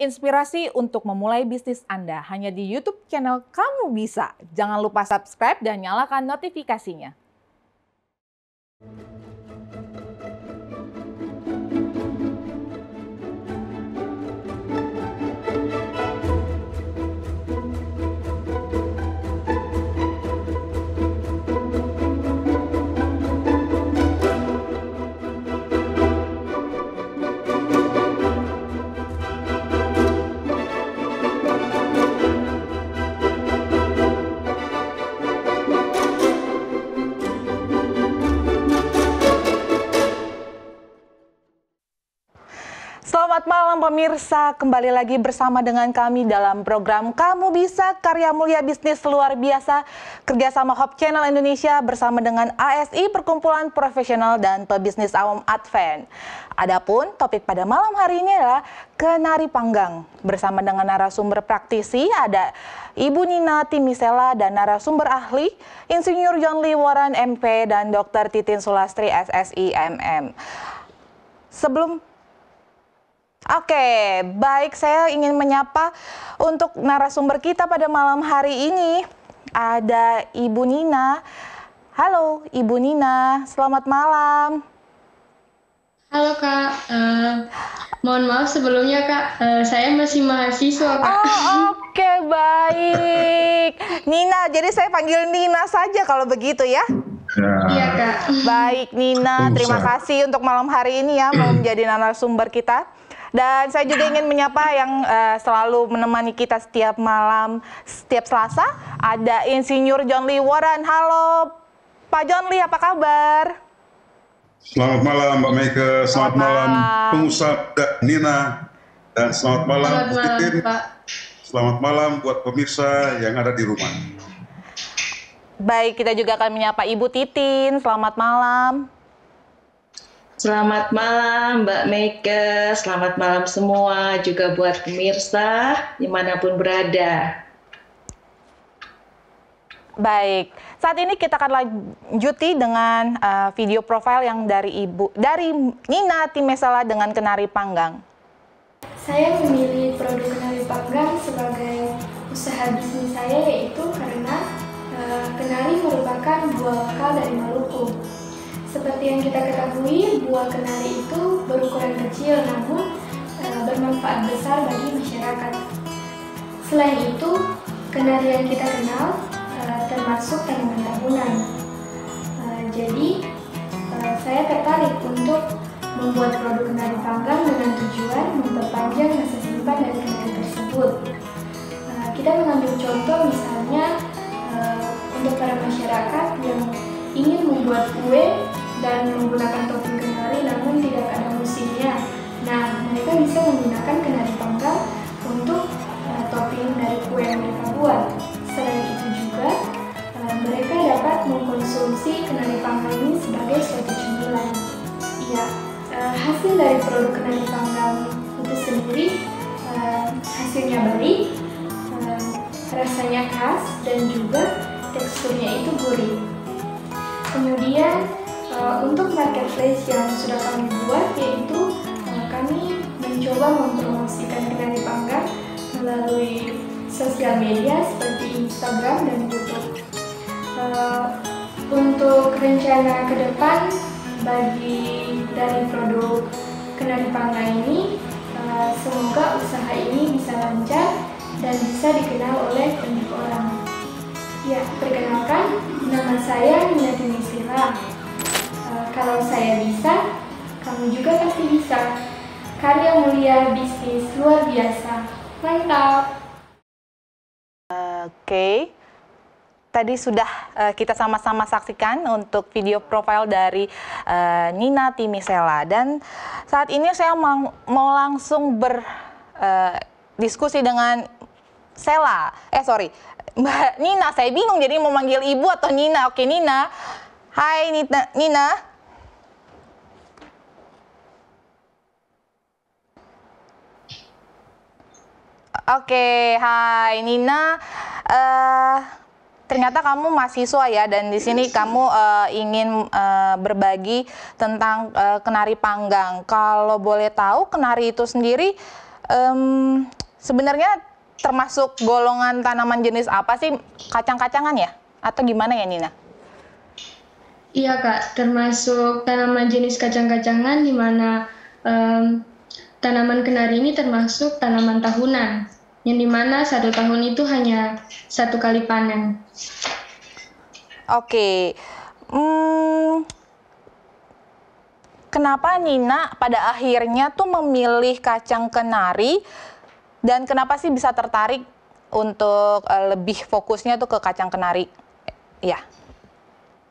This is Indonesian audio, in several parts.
inspirasi untuk memulai bisnis Anda hanya di YouTube channel Kamu Bisa. Jangan lupa subscribe dan nyalakan notifikasinya. Selamat malam pemirsa, kembali lagi bersama dengan kami dalam program Kamu Bisa, Karya Mulia Bisnis Luar Biasa, kerjasama Hope Channel Indonesia bersama dengan ASI, Perkumpulan Profesional dan Pebisnis Awam Advent. Adapun topik pada malam hari ini adalah Kenari Panggang. Bersama dengan narasumber praktisi ada Ibu Nina Timisela dan narasumber ahli, Insinyur John Lee Warren MP dan Dr. Titin Sulastri SSI MM. Oke, baik, saya ingin menyapa untuk narasumber kita pada malam hari ini. Ada Ibu Nina. Halo Ibu Nina, selamat malam. Halo Kak, mohon maaf sebelumnya Kak, saya masih mahasiswa Kak. Oke, baik. Nina, jadi saya panggil Nina saja kalau begitu ya? Iya Kak. Baik Nina, terima kasih untuk malam hari ini ya mau menjadi narasumber kita. Dan saya juga ingin menyapa yang selalu menemani kita setiap malam, setiap Selasa, ada Insinyur John Lee Warren. Halo Pak John Lee, apa kabar? Selamat malam Mbak Meike, selamat malam pengusaha Nina, dan selamat malam Bu Titin. Selamat malam buat pemirsa yang ada di rumah. Baik, kita juga akan menyapa Ibu Titin, selamat malam. Selamat malam Mbak Meike, selamat malam semua juga buat pemirsa dimanapun berada. Baik, saat ini kita akan lanjuti dengan video profil yang dari Nina Timisela dengan Kenari Panggang. Saya memilih produk Kenari Panggang sebagai usaha bisnis saya yaitu karena kenari merupakan buah lokal dari Maluku. Seperti yang kita ketahui, buah kenari itu berukuran kecil namun bermanfaat besar bagi masyarakat. Selain itu, kenari yang kita kenal termasuk tanaman tahunan. Jadi, saya tertarik untuk membuat produk kenari panggang dengan tujuan memperpanjang masa simpan dari kenari tersebut. Kita mengambil contoh misalnya untuk para masyarakat yang ingin membuat kue dan menggunakan topping kenari namun tidak ada musimnya. Nah, mereka bisa menggunakan kenari panggang untuk topping dari kue yang mereka buat. Selain itu juga, mereka dapat mengkonsumsi kenari panggang ini sebagai suatu cemilan. Iya, hasil dari produk kenari panggang itu sendiri hasilnya baik, rasanya khas dan juga teksturnya itu gurih. Kemudian untuk marketplace yang sudah kami buat yaitu kami mencoba mempromosikan kenari panggang melalui sosial media seperti Instagram dan YouTube. Untuk rencana ke depan dari produk kenari panggang ini, semoga usaha ini bisa lancar dan bisa dikenal oleh banyak orang. Ya, perkenalkan, nama saya Nina Timisela. Kalau saya bisa, kamu juga pasti bisa. Karya mulia bisnis luar biasa. Mantap! Oke, tadi sudah kita sama-sama saksikan untuk video profil dari Nina Timisela. Dan saat ini saya mau langsung berdiskusi dengan Mbak Nina. Saya bingung jadi mau manggil Ibu atau Nina. Oke, Nina. Hai Nina. Oke, hai Nina. Ternyata kamu mahasiswa ya, dan di sini kamu ingin berbagi tentang kenari panggang. Kalau boleh tahu, kenari itu sendiri sebenarnya termasuk golongan tanaman jenis apa sih? Kacang-kacangan ya? Atau gimana ya Nina? Iya Kak, termasuk tanaman jenis kacang-kacangan di mana tanaman kenari ini termasuk tanaman tahunan, yang dimana 1 tahun itu hanya 1 kali panen. Oke, kenapa Nina pada akhirnya tuh memilih kacang kenari dan kenapa sih bisa tertarik untuk lebih fokusnya tuh ke kacang kenari? Ya.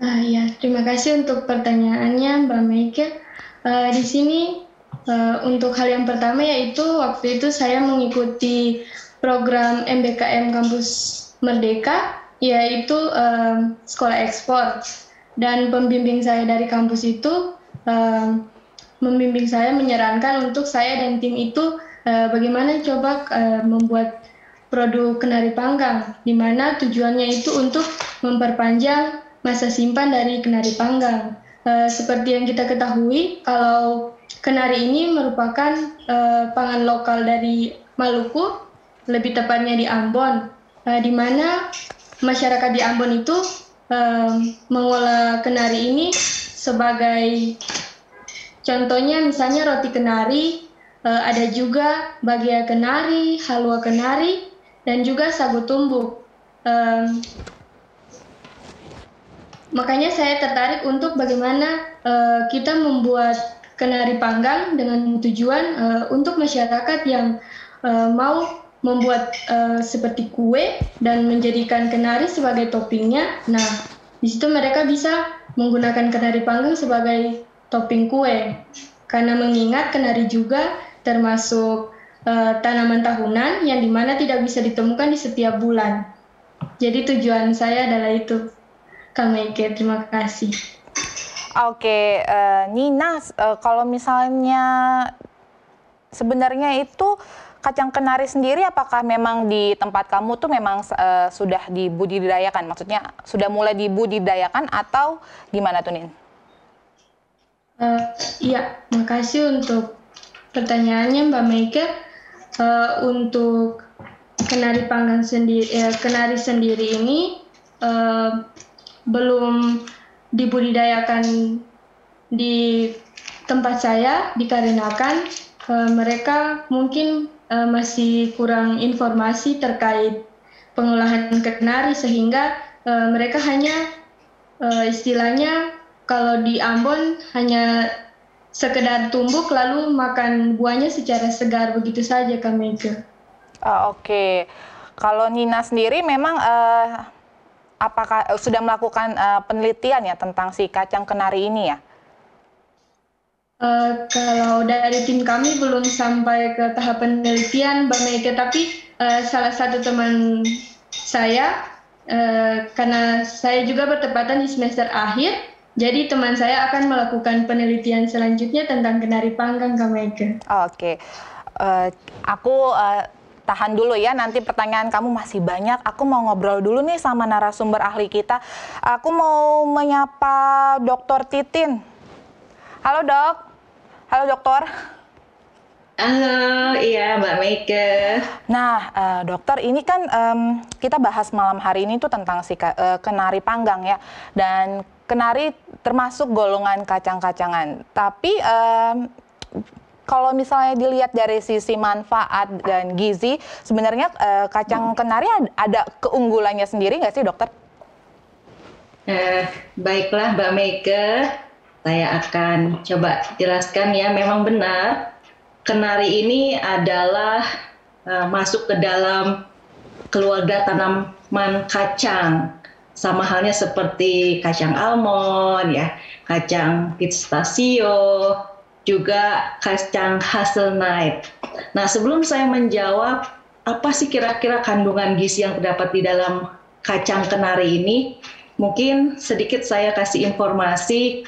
Ya, terima kasih untuk pertanyaannya Mbak Meike. Di sini untuk hal yang pertama yaitu waktu itu saya mengikuti program MBKM Kampus Merdeka, yaitu sekolah ekspor. Dan pembimbing saya dari kampus itu membimbing saya, menyarankan untuk saya dan tim itu bagaimana coba membuat produk kenari panggang, di mana tujuannya itu untuk memperpanjang masa simpan dari kenari panggang. Seperti yang kita ketahui, kalau kenari ini merupakan pangan lokal dari Maluku, lebih tepatnya di Ambon, di mana masyarakat di Ambon itu mengolah kenari ini sebagai contohnya misalnya roti kenari, ada juga bagia kenari, halua kenari, dan juga sagu tumbuk. Makanya saya tertarik untuk bagaimana kita membuat kenari panggang dengan tujuan untuk masyarakat yang mau membuat seperti kue dan menjadikan kenari sebagai toppingnya. Nah, di situ mereka bisa menggunakan kenari panggang sebagai topping kue. Karena mengingat kenari juga termasuk tanaman tahunan yang dimana tidak bisa ditemukan di setiap bulan. Jadi tujuan saya adalah itu. Kak Meike, terima kasih. Oke, Nina, kalau misalnya sebenarnya itu kacang kenari sendiri apakah memang di tempat kamu tuh memang sudah dibudidayakan? Maksudnya sudah mulai dibudidayakan atau gimana tuh Nin? Iya, makasih untuk pertanyaannya Mbak Meike. Untuk kenari panggang sendiri, kenari sendiri ini belum dibudidayakan di tempat saya dikarenakan mereka mungkin masih kurang informasi terkait pengolahan kenari sehingga mereka hanya istilahnya kalau di Ambon hanya sekedar tumbuk lalu makan buahnya secara segar begitu saja Kak Meike. Oke. Kalau Nina sendiri memang apakah sudah melakukan penelitian ya tentang si kacang kenari ini ya? Kalau dari tim kami belum sampai ke tahap penelitian Mbak Meike, tapi salah satu teman saya, karena saya juga bertepatan di semester akhir, jadi teman saya akan melakukan penelitian selanjutnya tentang kenari panggang Kak Meike. Oke. Aku tahan dulu ya, nanti pertanyaan kamu masih banyak. Aku mau ngobrol dulu nih sama narasumber ahli kita. Aku mau menyapa Dr. Titin. Halo dok. Halo dokter. Halo, iya Mbak Meike. Nah dokter, ini kan kita bahas malam hari ini tuh tentang si kenari panggang ya. Dan kenari termasuk golongan kacang-kacangan. Tapi kalau misalnya dilihat dari sisi manfaat dan gizi, sebenarnya kacang kenari ada keunggulannya sendiri nggak sih dokter? Baiklah Mbak Meike, saya akan coba jelaskan ya. Memang benar, kenari ini adalah masuk ke dalam keluarga tanaman kacang. Sama halnya seperti kacang almond, ya, kacang pistachio, juga kacang hazelnut. Nah, sebelum saya menjawab apa sih kira-kira kandungan gizi yang terdapat di dalam kacang kenari ini, mungkin sedikit saya kasih informasi.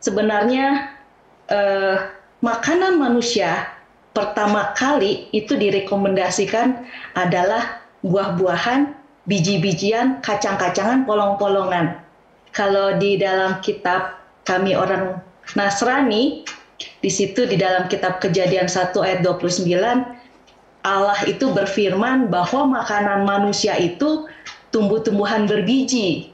Sebenarnya makanan manusia pertama kali itu direkomendasikan adalah buah-buahan, biji-bijian, kacang-kacangan, polong-polongan. Kalau di dalam kitab kami orang Nasrani, di situ di dalam kitab Kejadian 1 ayat 29, Allah itu berfirman bahwa makanan manusia itu tumbuh-tumbuhan berbiji,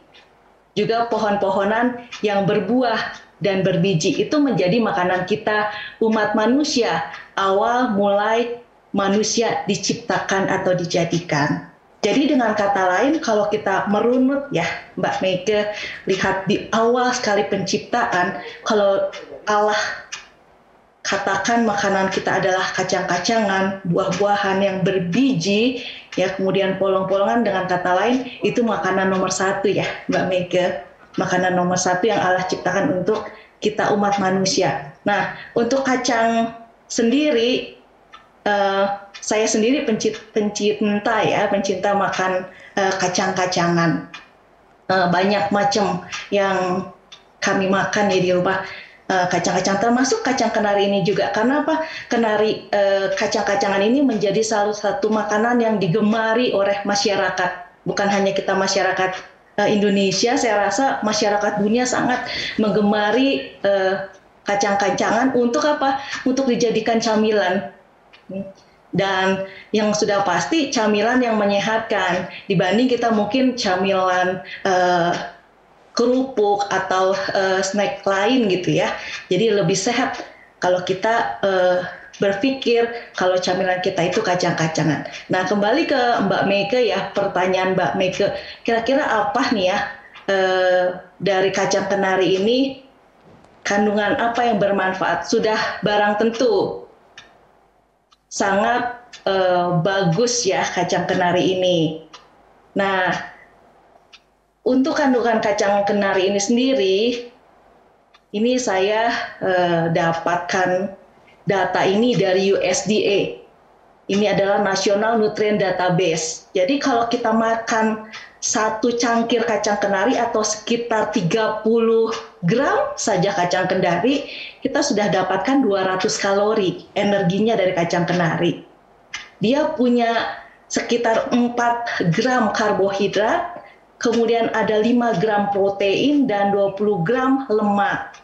juga pohon-pohonan yang berbuah dan berbiji itu menjadi makanan kita umat manusia awal mulai manusia diciptakan atau dijadikan. Jadi dengan kata lain, kalau kita merunut ya Mbak Meike, lihat di awal sekali penciptaan, kalau Allah katakan makanan kita adalah kacang-kacangan, buah-buahan yang berbiji, ya kemudian polong-polongan, dengan kata lain itu makanan nomor 1 ya Mbak Meike, makanan nomor 1 yang Allah ciptakan untuk kita umat manusia. Nah, untuk kacang sendiri, saya sendiri pencinta makan kacang-kacangan. Banyak macam yang kami makan ya di rumah. Kacang-kacang, termasuk kacang kenari ini juga. Karena apa? Kenari, kacang-kacangan ini menjadi salah satu makanan yang digemari oleh masyarakat. Bukan hanya kita masyarakat Indonesia, saya rasa masyarakat dunia sangat menggemari kacang-kacangan untuk apa? Untuk dijadikan camilan. Dan yang sudah pasti camilan yang menyehatkan dibanding kita mungkin camilan kerupuk atau snack lain gitu ya. Jadi lebih sehat kalau kita berpikir kalau camilan kita itu kacang-kacangan. Nah, kembali ke Mbak Meike ya, pertanyaan Mbak Meike, kira-kira apa nih ya dari kacang kenari ini, kandungan apa yang bermanfaat? Sudah barang tentu sangat bagus ya kacang kenari ini. Nah, untuk kandungan kacang kenari ini sendiri, ini saya dapatkan data ini dari USDA. Ini adalah National Nutrient Database. Jadi kalau kita makan 1 cangkir kacang kenari atau sekitar 30 gram saja kacang kenari, kita sudah dapatkan 200 kalori energinya dari kacang kenari. Dia punya sekitar 4 gram karbohidrat, kemudian ada 5 gram protein dan 20 gram lemak.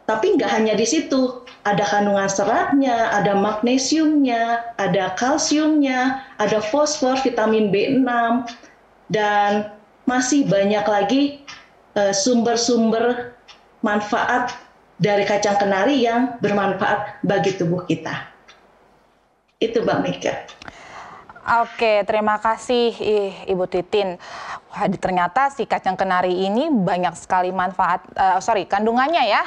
Tapi nggak hanya di situ, ada kandungan seratnya, ada magnesiumnya, ada kalsiumnya, ada fosfor, vitamin B6, dan masih banyak lagi sumber-sumber manfaat dari kacang kenari yang bermanfaat bagi tubuh kita. Itu Mbak Meike. Oke, terima kasih Ibu Titin. Wah, ternyata si kacang kenari ini banyak sekali manfaat, kandungannya ya,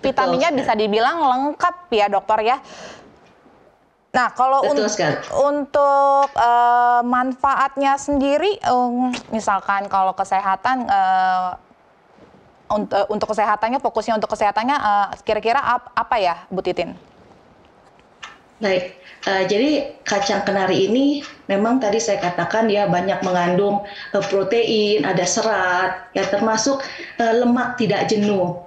vitaminnya bisa dibilang lengkap ya dokter ya. Nah, kalau untuk manfaatnya sendiri, misalkan kalau kesehatan, untuk kesehatannya, fokusnya untuk kesehatannya, kira-kira apa ya Bu Titin? Baik, jadi kacang kenari ini memang tadi saya katakan ya banyak mengandung protein, ada serat, ya termasuk lemak tidak jenuh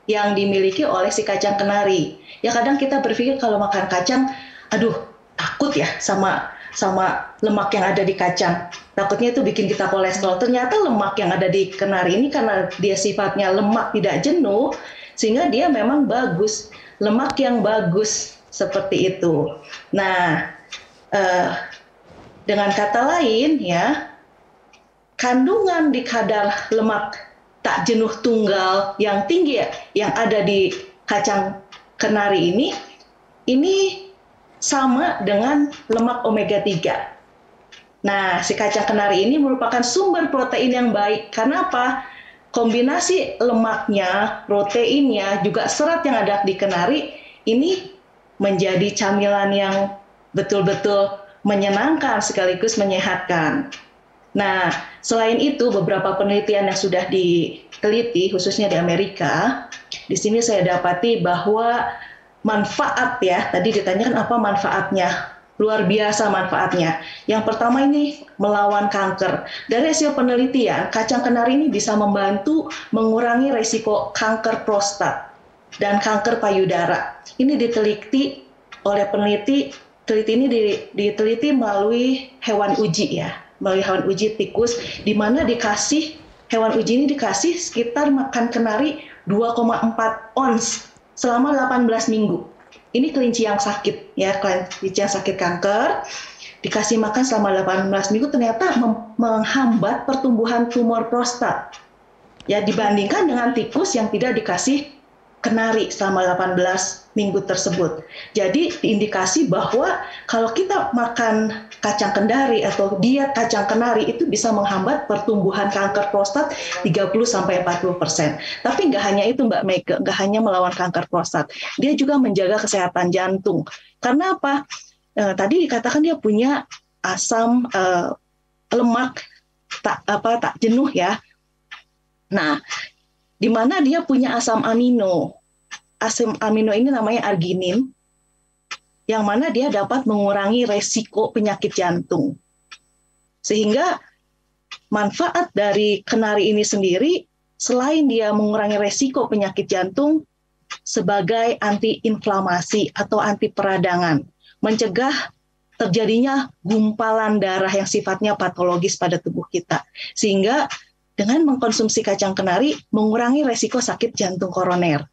yang dimiliki oleh si kacang kenari. Ya kadang kita berpikir kalau makan kacang, aduh takut ya sama lemak yang ada di kacang. Takutnya itu bikin kita kolesterol. Ternyata lemak yang ada di kenari ini karena dia sifatnya lemak tidak jenuh, sehingga dia memang bagus, lemak yang bagus. Seperti itu. Nah, dengan kata lain ya, kandungan di kadar lemak tak jenuh tunggal yang tinggi ya, yang ada di kacang kenari ini sama dengan lemak omega 3. Nah, si kacang kenari ini merupakan sumber protein yang baik. Karena apa? Kombinasi lemaknya, proteinnya, juga serat yang ada di kenari ini menjadi camilan yang betul-betul menyenangkan sekaligus menyehatkan. Nah, selain itu beberapa penelitian yang sudah diteliti khususnya di Amerika, di sini saya dapati bahwa manfaat ya, tadi ditanyakan apa manfaatnya, luar biasa manfaatnya. Yang pertama ini melawan kanker. Dari hasil penelitian, kacang kenari ini bisa membantu mengurangi risiko kanker prostat dan kanker payudara. Ini diteliti oleh peneliti ini diteliti melalui hewan uji ya, melalui hewan uji tikus, di mana hewan uji ini dikasih sekitar makan kenari 2,4 ons selama 18 minggu. ini kelinci yang sakit, ya, kelinci yang sakit kanker, dikasih makan selama 18 minggu ternyata menghambat pertumbuhan tumor prostat. Ya, dibandingkan dengan tikus yang tidak dikasih kenari selama 18 minggu tersebut. Jadi diindikasi bahwa kalau kita makan kacang kendari atau diet kacang kenari itu bisa menghambat pertumbuhan kanker prostat 30-40%. Tapi nggak hanya itu Mbak Meike, nggak hanya melawan kanker prostat, dia juga menjaga kesehatan jantung. Karena apa? Tadi dikatakan dia punya asam lemak tak jenuh ya. Nah, di mana dia punya asam amino. Asam amino ini namanya arginin, yang mana dia dapat mengurangi resiko penyakit jantung. Sehingga manfaat dari kenari ini sendiri, selain dia mengurangi resiko penyakit jantung, sebagai anti-inflamasi atau anti peradangan, mencegah terjadinya gumpalan darah yang sifatnya patologis pada tubuh kita. Sehingga dengan mengkonsumsi kacang kenari mengurangi resiko sakit jantung koroner,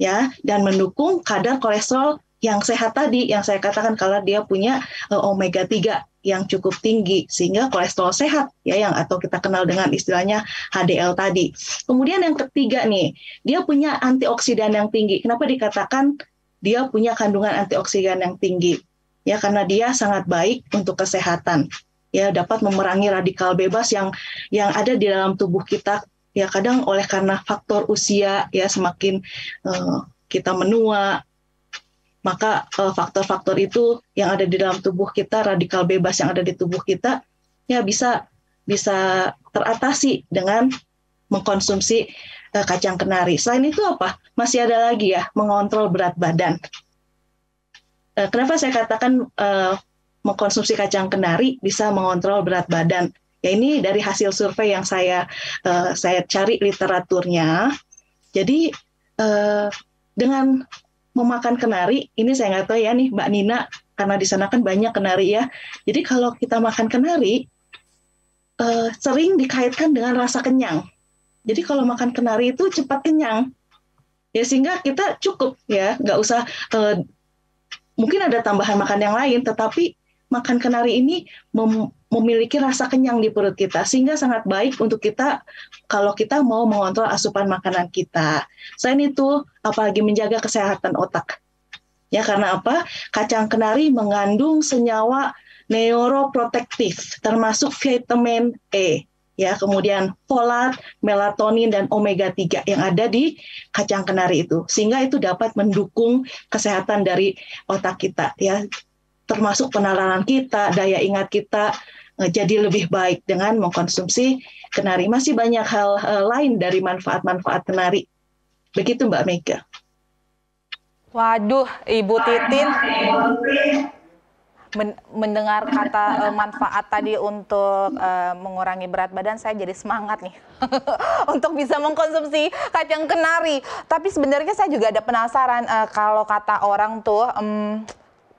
ya, dan mendukung kadar kolesterol yang sehat tadi, yang saya katakan kalau dia punya omega 3 yang cukup tinggi, sehingga kolesterol sehat, ya, yang atau kita kenal dengan istilahnya HDL tadi. Kemudian yang ketiga nih, dia punya antioksidan yang tinggi. Kenapa dikatakan dia punya kandungan antioksidan yang tinggi? Ya, karena dia sangat baik untuk kesehatan. Ya, dapat memerangi radikal bebas yang ada di dalam tubuh kita, ya, kadang oleh karena faktor usia, ya, semakin kita menua, maka faktor-faktor itu yang ada di dalam tubuh kita, radikal bebas yang ada di tubuh kita, ya, bisa teratasi dengan mengkonsumsi kacang kenari. Selain itu apa? Masih ada lagi ya, mengontrol berat badan. Kenapa saya katakan mengkonsumsi kacang kenari bisa mengontrol berat badan? Ya, ini dari hasil survei yang saya cari literaturnya. Jadi dengan memakan kenari, ini saya nggak tahu ya nih Mbak Nina, karena di sana kan banyak kenari ya. Jadi kalau kita makan kenari, sering dikaitkan dengan rasa kenyang. Jadi kalau makan kenari itu cepat kenyang, ya, sehingga kita cukup, ya, nggak usah mungkin ada tambahan makan yang lain, tetapi makan kenari ini memiliki rasa kenyang di perut kita, sehingga sangat baik untuk kita kalau kita mau mengontrol asupan makanan kita. Selain itu, apalagi menjaga kesehatan otak. Ya, karena apa? Kacang kenari mengandung senyawa neuroprotektif, termasuk vitamin E, ya, kemudian folat, melatonin, dan omega 3 yang ada di kacang kenari itu, sehingga itu dapat mendukung kesehatan dari otak kita, ya, termasuk penalaran kita, daya ingat kita jadi lebih baik dengan mengkonsumsi kenari. Masih banyak hal lain dari manfaat-manfaat kenari. Begitu Mbak Meike. Waduh, Ibu Titin, mendengar kata manfaat tadi untuk mengurangi berat badan, saya jadi semangat nih untuk bisa mengkonsumsi kacang kenari. Tapi sebenarnya saya juga ada penasaran, kalau kata orang tuh,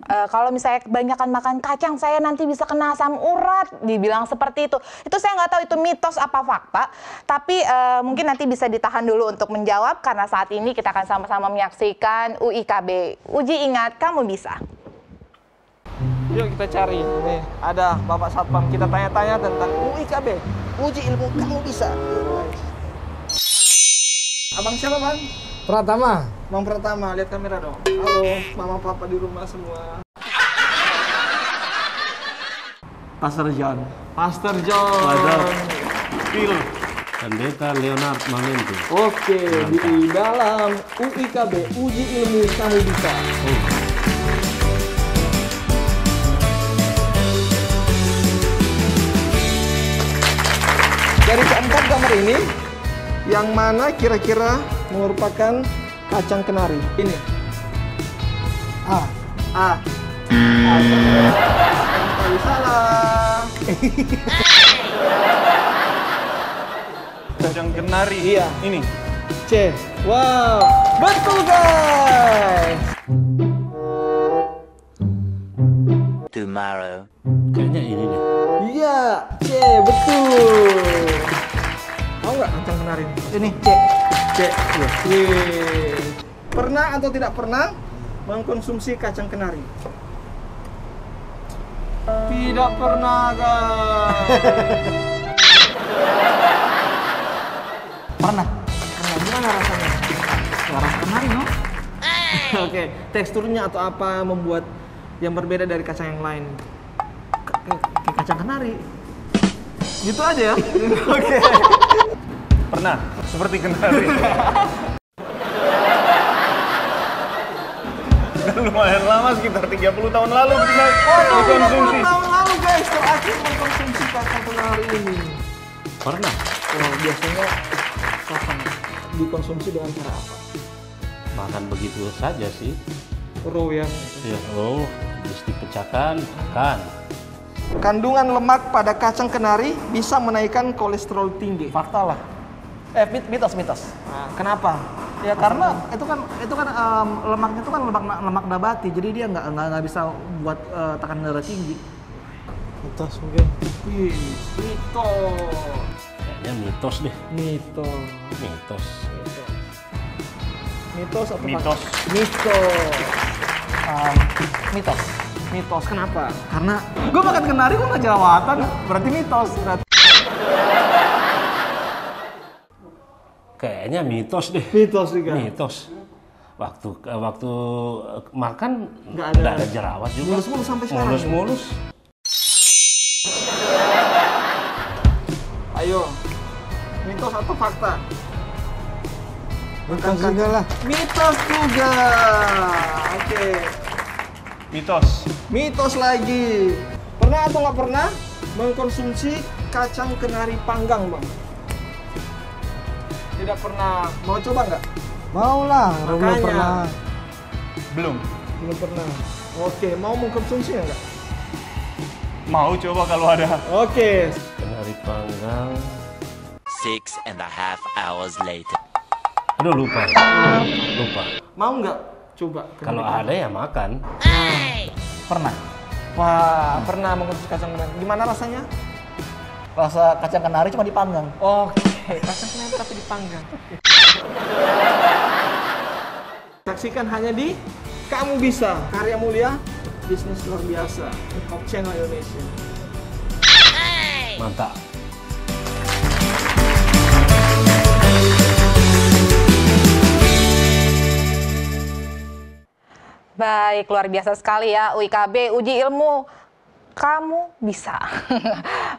kalau misalnya kebanyakan makan kacang, saya nanti bisa kena asam urat, dibilang seperti itu. Itu saya nggak tahu itu mitos apa fakta, tapi mungkin nanti bisa ditahan dulu untuk menjawab, karena saat ini kita akan sama-sama menyaksikan UIKB. Uji Ingat, Kamu Bisa. Yuk kita cari, nih ada Bapak Satpam, kita tanya-tanya tentang UIKB, Uji Ilmu Kamu Bisa. Abang siapa Bang? Pratama. Bang Pratama, lihat kamera dong. Halo, mama papa di rumah semua. Pastor John. Pastor John. Phil. Pendeta Leonard Mamento. Oke, di dalam UIKB, Uji Ilmu Kamu Bisa. Dari keempat gambar ini, yang mana kira-kira merupakan kacang kenari? Ini. A. Salah. Kacang kenari. Iya. Ini. C. Wow, betul guys. Tomorrow. Kayaknya ini deh. Iya, C, betul. Tahu nggak kacang kenari? Ini C. Iya. Pernah atau tidak pernah mengkonsumsi kacang kenari? Tidak pernah, guys. Pernah. Gimana rasanya? Suara kenari, no? Oke, teksturnya atau apa membuat yang berbeda dari kacang yang lain? Kayak kacang kenari. Gitu aja ya? Oke. Pernah, seperti kenari. Lumayan lama, sekitar 30 tahun lalu kita dikonsumsi. 30 tahun lalu guys, terakhir mengkonsumsi kacang kenari ini. Pernah. Oh, biasanya kapan dikonsumsi dengan cara apa? Makan begitu saja sih. Raw ya? Ya, oh, terus dipecahkan, makan. Kandungan lemak pada kacang kenari bisa menaikkan kolesterol tinggi. Fakta lah. Mitos. Nah, kenapa? Ya karena itu kan lemaknya itu kan lemak nabati, jadi dia nggak bisa buat tekanan darah tinggi. Mitos mungkin. Mitos. Kayaknya mitos deh. Mitos. Mitos. Mitos atau Mitos. Mitos. Mitos. Mitos. Kenapa? Karena gue makan kenari gue nggak jerawatan, berarti mitos. Kayaknya mitos deh. Mitos juga. Mitos. Waktu makan Nggak nggak ada. ada jerawat juga. Mulus-mulus sampai sekarang. Mulus-mulus. Ayo. Mitos atau fakta? Mitos juga lah. Mitos juga. Oke. Mitos. Mitos lagi. Pernah atau nggak pernah mengkonsumsi kacang kenari panggang, Bang? Tidak pernah. Mau coba nggak? Mau lah, belum Makanya. pernah. Belum. Belum pernah. Oke, mau mengkonsumsi nggak? Mau coba kalau ada. Oke. Kenari panggang. 6.5 hours later. Aduh, lupa. Mau nggak coba? Kalau ada ya makan. Pernah. Wah, pernah mengkonsumsi kacang kenari. Gimana rasanya? Rasa kacang kenari cuma dipanggang. Oke, kacang kenari tapi dipanggang. Saksikan hanya di Kamu Bisa, karya mulia, bisnis luar biasa, Top Channel Indonesia. Mantap. Baik, luar biasa sekali ya UIKB, uji ilmu kamu bisa.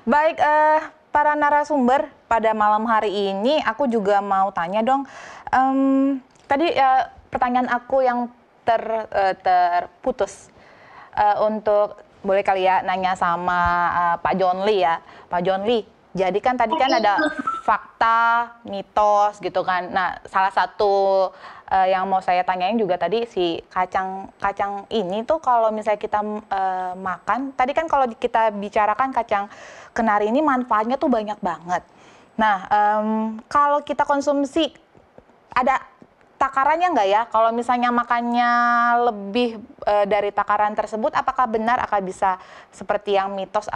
Baik, para narasumber pada malam hari ini aku juga mau tanya dong. Tadi pertanyaan aku yang terputus untuk boleh kali ya nanya sama Pak John Lee ya. Pak John Lee, jadi kan tadi kan ada fakta, mitos gitu kan. Nah, salah satu yang mau saya tanyain juga tadi si kacang ini tuh kalau misalnya kita makan, tadi kan kalau kita bicarakan kacang kenari ini manfaatnya tuh banyak banget. Nah, kalau kita konsumsi ada takarannya nggak ya? Kalau misalnya makannya lebih dari takaran tersebut, apakah benar akan bisa seperti yang mitos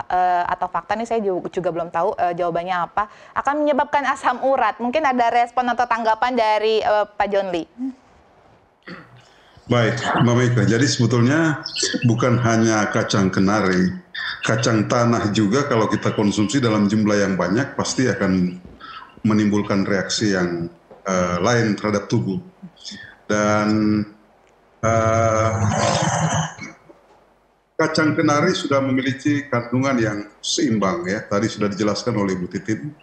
atau fakta nih? Saya juga belum tahu jawabannya apa. Akan menyebabkan asam urat. Mungkin ada respon atau tanggapan dari Pak John Lee. Baik, Mbak Meika. Jadi sebetulnya bukan hanya kacang kenari, kacang tanah juga kalau kita konsumsi dalam jumlah yang banyak pasti akan menimbulkan reaksi yang lain terhadap tubuh. Dan kacang kenari sudah memiliki kandungan yang seimbang ya, tadi sudah dijelaskan oleh Bu Titin.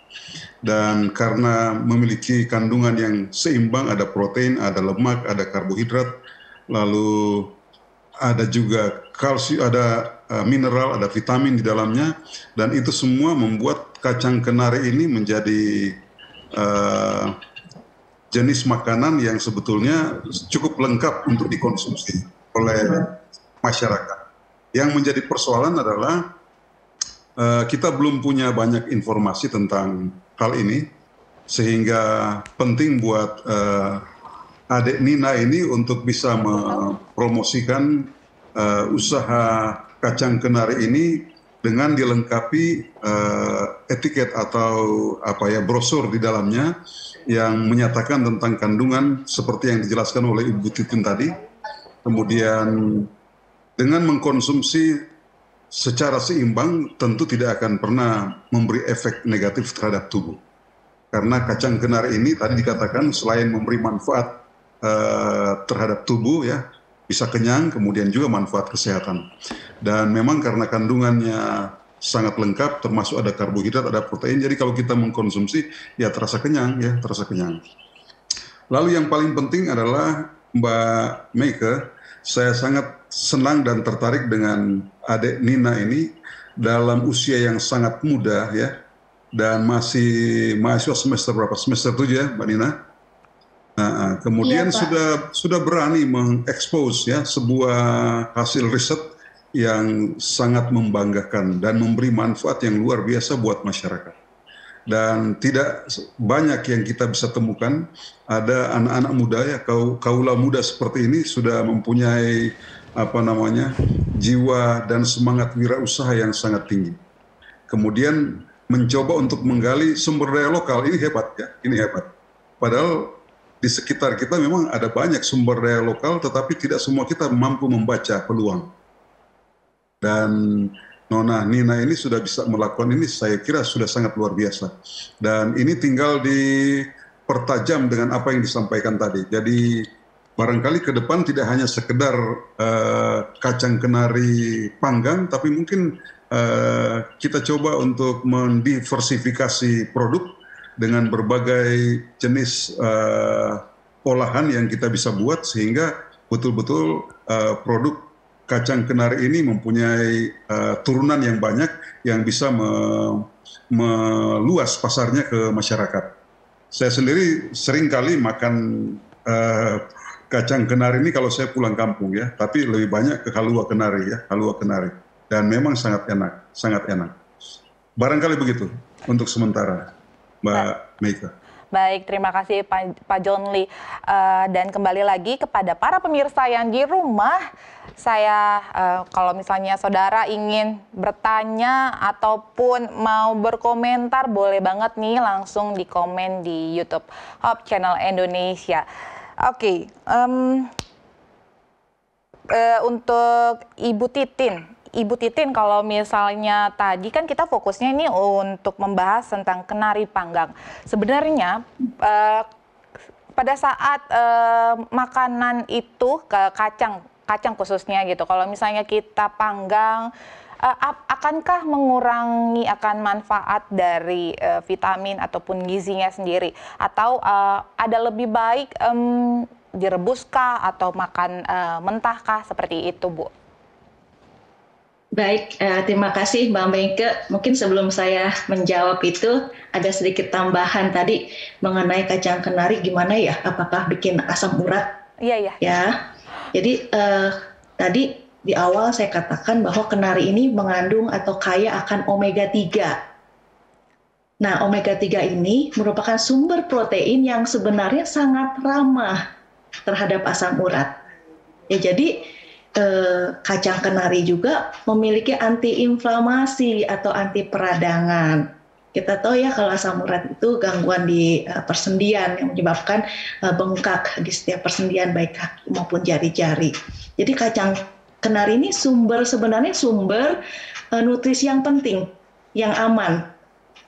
Dan karena memiliki kandungan yang seimbang, ada protein, ada lemak, ada karbohidrat, lalu ada juga kalsium, ada mineral, ada vitamin di dalamnya, dan itu semua membuat kacang kenari ini menjadi jenis makanan yang sebetulnya cukup lengkap untuk dikonsumsi oleh masyarakat. Yang menjadi persoalan adalah kita belum punya banyak informasi tentang hal ini, sehingga penting buat adik Nina ini untuk bisa mempromosikan usaha kacang kenari ini dengan dilengkapi etiket atau brosur di dalamnya yang menyatakan tentang kandungan seperti yang dijelaskan oleh Ibu Titin tadi, Kemudian dengan mengkonsumsi secara seimbang tentu tidak akan pernah memberi efek negatif terhadap tubuh. Karena kacang kenari ini tadi dikatakan selain memberi manfaat terhadap tubuh ya, bisa kenyang, kemudian juga manfaat kesehatan. Dan memang karena kandungannya sangat lengkap, termasuk ada karbohidrat, ada protein, jadi kalau kita mengkonsumsi ya terasa kenyang ya, terasa kenyang. Lalu yang paling penting adalah Mbak Meike, saya sangat senang dan tertarik dengan adik Nina ini dalam usia yang sangat muda ya, dan masih mahasiswa semester berapa? Semester 7 ya, Mbak Nina? Nah, kemudian Iya, sudah berani mengekspos ya sebuah hasil riset yang sangat membanggakan dan memberi manfaat yang luar biasa buat masyarakat. Dan tidak banyak yang kita bisa temukan ada anak-anak muda ya, kaula muda seperti ini sudah mempunyai jiwa dan semangat wirausaha yang sangat tinggi. Kemudian mencoba untuk menggali sumber daya lokal, ini hebat ya, ini hebat. Padahal di sekitar kita memang ada banyak sumber daya lokal, tetapi tidak semua kita mampu membaca peluang. Dan Nona Nina ini sudah bisa melakukan ini, saya kira sudah sangat luar biasa. Dan ini tinggal dipertajam dengan apa yang disampaikan tadi. Jadi barangkali ke depan tidak hanya sekedar kacang kenari panggang, tapi mungkin kita coba untuk mendiversifikasi produk dengan berbagai jenis olahan yang kita bisa buat sehingga betul-betul produk kacang kenari ini mempunyai turunan yang banyak yang bisa meluas pasarnya ke masyarakat. Saya sendiri sering kali makan kacang kenari ini kalau saya pulang kampung ya, tapi lebih banyak ke halua kenari ya, halua kenari. Dan memang sangat enak, sangat enak. Barangkali begitu untuk sementara, Mbak Meike. Baik, terima kasih Pak John Lee. Dan kembali lagi kepada para pemirsa yang di rumah, saya kalau misalnya saudara ingin bertanya ataupun mau berkomentar, boleh banget nih langsung di komen di YouTube Hope Channel Indonesia. Oke, untuk Ibu Titin, kalau misalnya tadi kan kita fokusnya ini untuk membahas tentang kenari panggang. Sebenarnya pada saat makanan itu kacang khususnya gitu, kalau misalnya kita panggang, akankah mengurangi akan manfaat dari vitamin ataupun gizinya sendiri? Atau ada lebih baik direbuskah atau makan mentahkah, seperti itu, Bu? Baik, terima kasih Mbak Meike. Mungkin sebelum saya menjawab itu, ada sedikit tambahan tadi mengenai kacang kenari gimana ya, apakah bikin asam urat? Iya. Ya, jadi tadi di awal saya katakan bahwa kenari ini mengandung atau kaya akan omega 3. Nah, omega 3 ini merupakan sumber protein yang sebenarnya sangat ramah terhadap asam urat. Ya, jadi kacang kenari juga memiliki antiinflamasi atau anti peradangan. Kita tahu ya kalau asam urat itu gangguan di persendian yang menyebabkan bengkak di setiap persendian baik kaki maupun jari-jari. Jadi kacang kenari ini sebenarnya sumber nutrisi yang penting, yang aman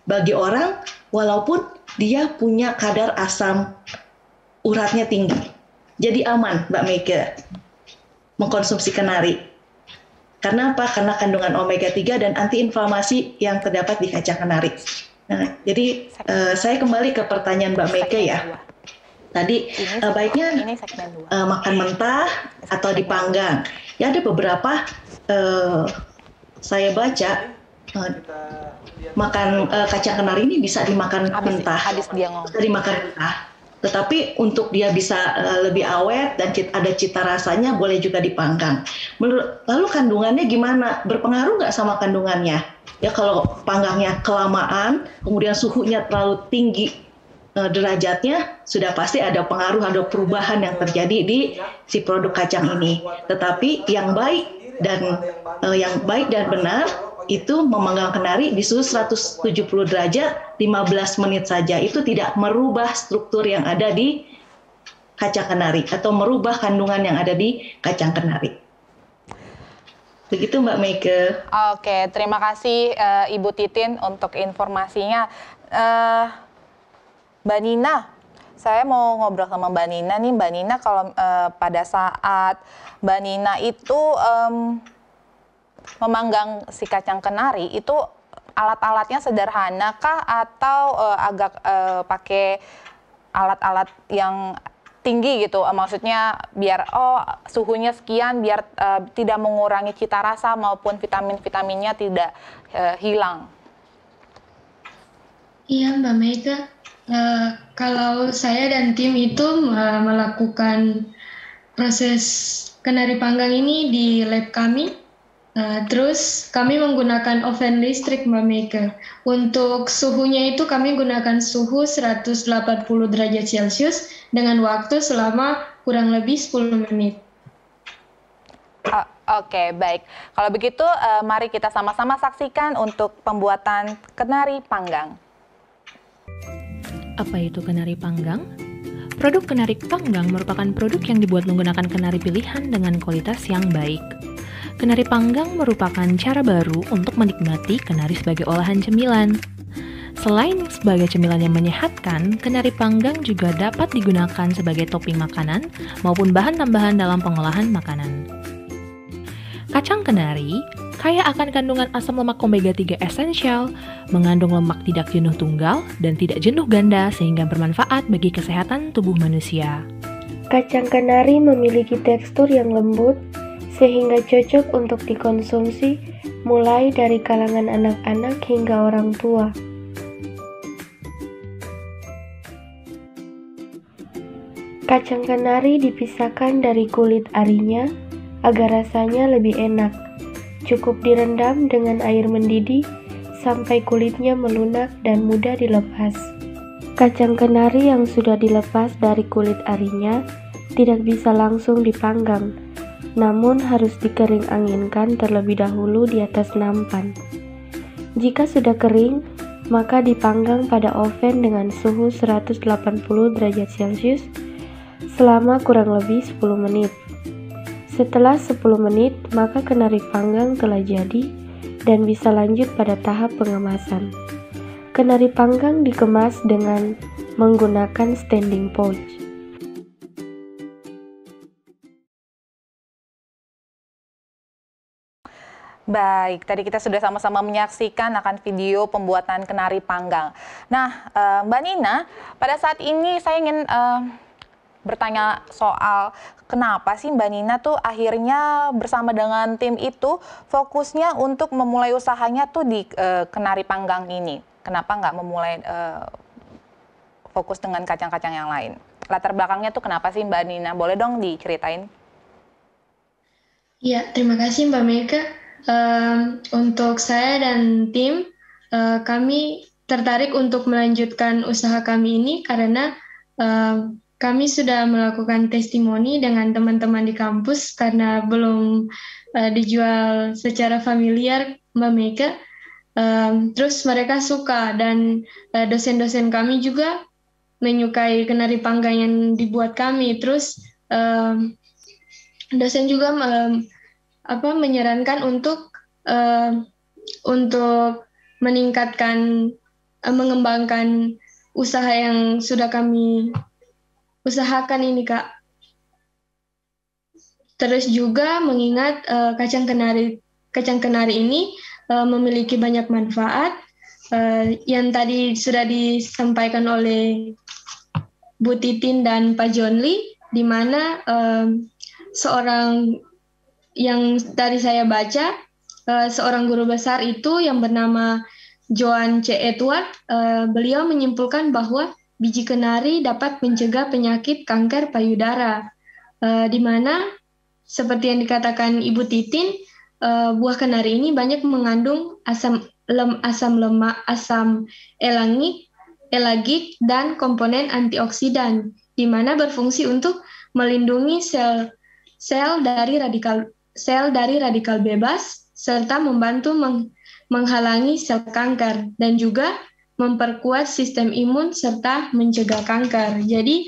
bagi orang walaupun dia punya kadar asam uratnya tinggi. Jadi aman, Mbak Meike, mengkonsumsi kenari. Karena apa? Karena kandungan omega 3 dan antiinflamasi yang terdapat di kacang kenari. Nah, jadi saya kembali ke pertanyaan Mbak Meike ya. Tadi baiknya makan mentah atau dipanggang. Ya, ada beberapa saya baca makan kacang kenari ini bisa dimakan mentah. Bisa dimakan mentah. Tetapi untuk dia bisa lebih awet dan ada cita rasanya, boleh juga dipanggang. Lalu kandungannya gimana? Berpengaruh nggak sama kandungannya? Ya, kalau panggangnya kelamaan, kemudian suhunya terlalu tinggi derajatnya, sudah pasti ada pengaruh, ada perubahan yang terjadi di si produk kacang ini. Tetapi yang baik dan benar itu memanggang kenari di suhu 170 derajat 15 menit saja. Itu tidak merubah struktur yang ada di kacang kenari atau merubah kandungan yang ada di kacang kenari. Begitu Mbak Meike. Oke, terima kasih Ibu Titin untuk informasinya. Mbak Nina, saya mau ngobrol sama Mbak Nina nih. Mbak Nina, kalau pada saat Mbak Nina itu memanggang si kacang kenari, itu alat-alatnya sederhana kah atau agak pakai alat-alat yang tinggi gitu? Maksudnya biar suhunya sekian biar tidak mengurangi cita rasa maupun vitamin-vitaminnya tidak hilang. Iya Mbak Meika, kalau saya dan tim itu melakukan proses kenari panggang ini di lab kami. Terus kami menggunakan oven listrik Mbak Meika. Untuk suhunya itu kami gunakan suhu 180 derajat Celcius dengan waktu selama kurang lebih 10 menit. Oke, baik. Kalau begitu mari kita sama-sama saksikan untuk pembuatan kenari panggang. Apa itu kenari panggang? Produk kenari panggang merupakan produk yang dibuat menggunakan kenari pilihan dengan kualitas yang baik. Kenari panggang merupakan cara baru untuk menikmati kenari sebagai olahan cemilan. Selain sebagai cemilan yang menyehatkan, kenari panggang juga dapat digunakan sebagai topping makanan maupun bahan tambahan dalam pengolahan makanan. Kacang kenari kaya akan kandungan asam lemak omega 3 esensial, mengandung lemak tidak jenuh tunggal dan tidak jenuh ganda sehingga bermanfaat bagi kesehatan tubuh manusia. Kacang kenari memiliki tekstur yang lembut sehingga cocok untuk dikonsumsi mulai dari kalangan anak-anak hingga orang tua. Kacang kenari dipisahkan dari kulit arinya agar rasanya lebih enak. Cukup direndam dengan air mendidih sampai kulitnya melunak dan mudah dilepas. Kacang kenari yang sudah dilepas dari kulit arinya tidak bisa langsung dipanggang, namun harus dikering anginkan terlebih dahulu di atas nampan. Jika sudah kering, maka dipanggang pada oven dengan suhu 180 derajat Celcius selama kurang lebih 10 menit. Setelah 10 menit, maka kenari panggang telah jadi dan bisa lanjut pada tahap pengemasan. Kenari panggang dikemas dengan menggunakan standing pouch. Baik, tadi kita sudah sama-sama menyaksikan akan video pembuatan kenari panggang. Nah, Mbak Nina, pada saat ini saya ingin bertanya soal kenapa sih Mbak Nina tuh akhirnya bersama dengan tim itu fokusnya untuk memulai usahanya tuh di kenari panggang ini. Kenapa nggak memulai fokus dengan kacang-kacang yang lain? Latar belakangnya tuh kenapa sih Mbak Nina? Boleh dong diceritain? Ya, terima kasih Mbak Meika. Untuk saya dan tim, kami tertarik untuk melanjutkan usaha kami ini karena kami sudah melakukan testimoni dengan teman-teman di kampus karena belum dijual secara familiar Mbak Meika. Terus mereka suka dan dosen-dosen kami juga menyukai kenari panggang yang dibuat kami. Terus dosen juga menyarankan untuk meningkatkan, mengembangkan usaha yang sudah kami usahakan ini, Kak. Terus juga mengingat kacang kenari ini memiliki banyak manfaat yang tadi sudah disampaikan oleh Bu Titin dan Pak Jonli, di mana seorang yang tadi saya baca, seorang guru besar itu yang bernama Joan C. Edward, beliau menyimpulkan bahwa biji kenari dapat mencegah penyakit kanker payudara, di mana seperti yang dikatakan Ibu Titin, buah kenari ini banyak mengandung asam lemak, asam elagik, dan komponen antioksidan, di mana berfungsi untuk melindungi sel dari radikal bebas serta membantu menghalangi sel kanker dan juga memperkuat sistem imun serta mencegah kanker. Jadi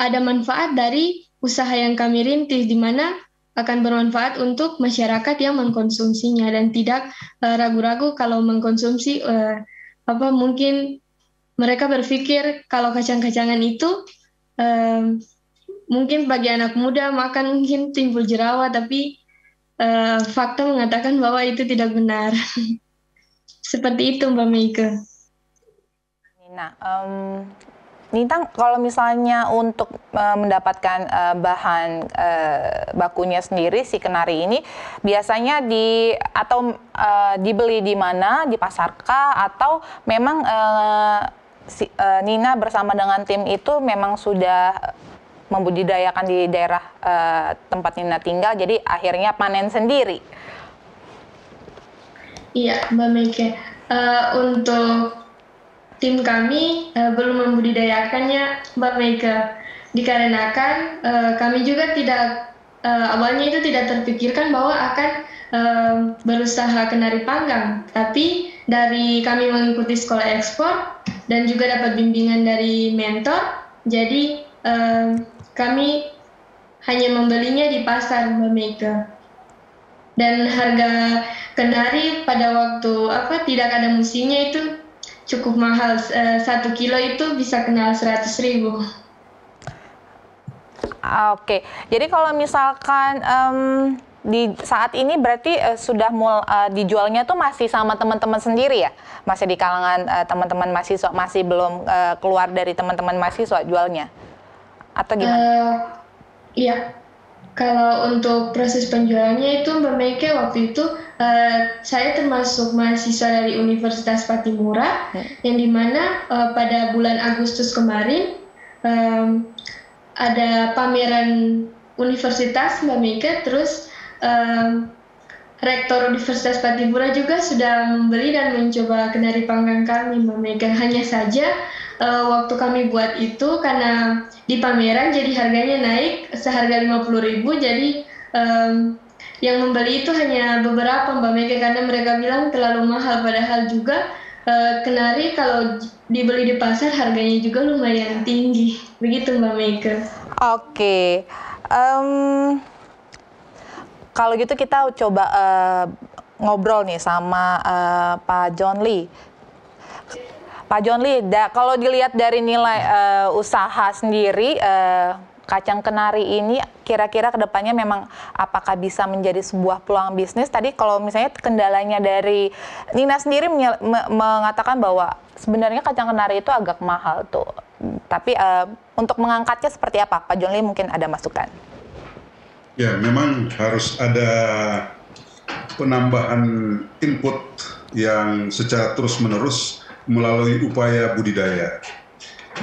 ada manfaat dari usaha yang kami rintis, di mana akan bermanfaat untuk masyarakat yang mengkonsumsinya dan tidak ragu-ragu kalau mengkonsumsi mungkin mereka berpikir kalau kacang-kacangan itu mungkin bagi anak muda makan mungkin timbul jerawat, tapi fakta mengatakan bahwa itu tidak benar. Seperti itu, Mbak Meike. Nah, Nita, kalau misalnya untuk mendapatkan bahan bakunya sendiri si kenari ini biasanya dibeli di mana, di pasar kah, atau memang Nina bersama dengan tim itu memang sudah membudidayakan di daerah tempat Nina tinggal, jadi akhirnya panen sendiri? Iya, Mbak Meike. Untuk tim kami belum membudidayakannya, Mbak Meike, dikarenakan kami juga tidak awalnya itu tidak terpikirkan bahwa akan berusaha kenari panggang, tapi dari kami mengikuti sekolah ekspor dan juga dapat bimbingan dari mentor, jadi kami hanya membelinya di pasar, Mbak Meike. Dan harga kenari pada waktu tidak ada musimnya itu cukup mahal, 1 kilo itu bisa kenal 100.000. Oke, jadi kalau misalkan di saat ini berarti sudah dijualnya tuh masih sama teman-teman sendiri ya? Masih di kalangan teman-teman mahasiswa, masih belum keluar dari teman-teman mahasiswa jualnya? Atau gimana? Iya, kalau untuk proses penjualannya itu Mbak Meike, waktu itu saya termasuk mahasiswa dari Universitas Patimura, yang dimana pada bulan Agustus kemarin ada pameran universitas, Mbak Meike, terus Rektor Universitas Patimura juga sudah membeli dan mencoba kenari panggang kami, Mbak Meike. Hanya saja waktu kami buat itu karena di pameran jadi harganya naik seharga 50.000, jadi yang membeli itu hanya beberapa, Mbak Meike, karena mereka bilang terlalu mahal, padahal juga kenari kalau dibeli di pasar harganya juga lumayan tinggi. Begitu, Mbak Meike. Oke. Kalau gitu kita coba ngobrol nih sama Pak John Lee. Pak John Lee, kalau dilihat dari nilai usaha sendiri, kacang kenari ini kira-kira kedepannya memang apakah bisa menjadi sebuah peluang bisnis? Tadi kalau misalnya kendalanya dari Nina sendiri mengatakan bahwa sebenarnya kacang kenari itu agak mahal tuh. Tapi untuk mengangkatnya seperti apa? Pak John Lee mungkin ada masukan. Ya, memang harus ada penambahan input yang secara terus-menerus melalui upaya budidaya.